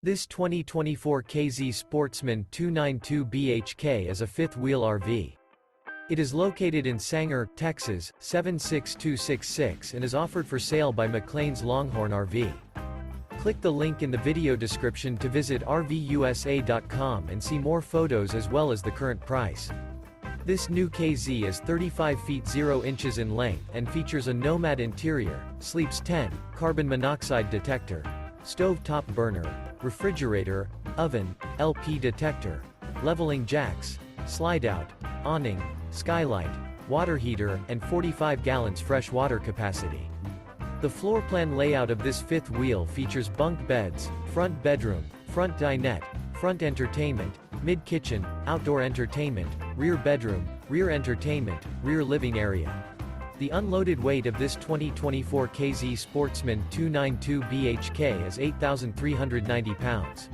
This 2024 K-Z Sportsmen 292 BHK is a fifth-wheel RV. It is located in Sanger, Texas, 76266 and is offered for sale by McClain's Longhorn RV. Click the link in the video description to visit RVUSA.com and see more photos as well as the current price. This new K-Z is 35 feet 0 inches in length and features a Nomad interior, sleeps 10, carbon monoxide detector, stove top burner, refrigerator, oven, LP detector, leveling jacks, slide-out, awning, skylight, water heater, and 45 gallons fresh water capacity. The floor plan layout of this fifth wheel features bunk beds, front bedroom, front dinette, front entertainment, mid-kitchen, outdoor entertainment, rear bedroom, rear entertainment, rear living area. The unloaded weight of this 2024 K-Z Sportsmen 292 BHK is 8,390 pounds.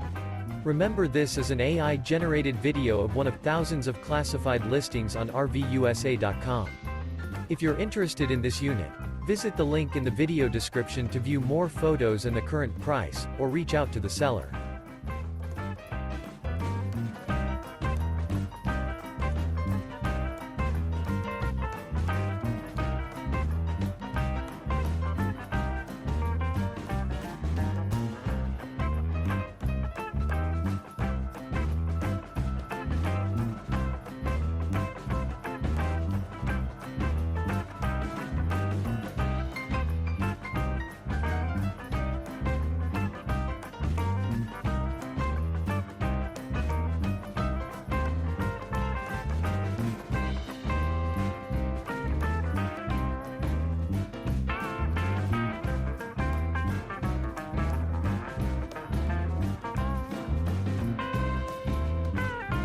Remember, this is an AI-generated video of one of thousands of classified listings on RVUSA.com. If you're interested in this unit, visit the link in the video description to view more photos and the current price, or reach out to the seller.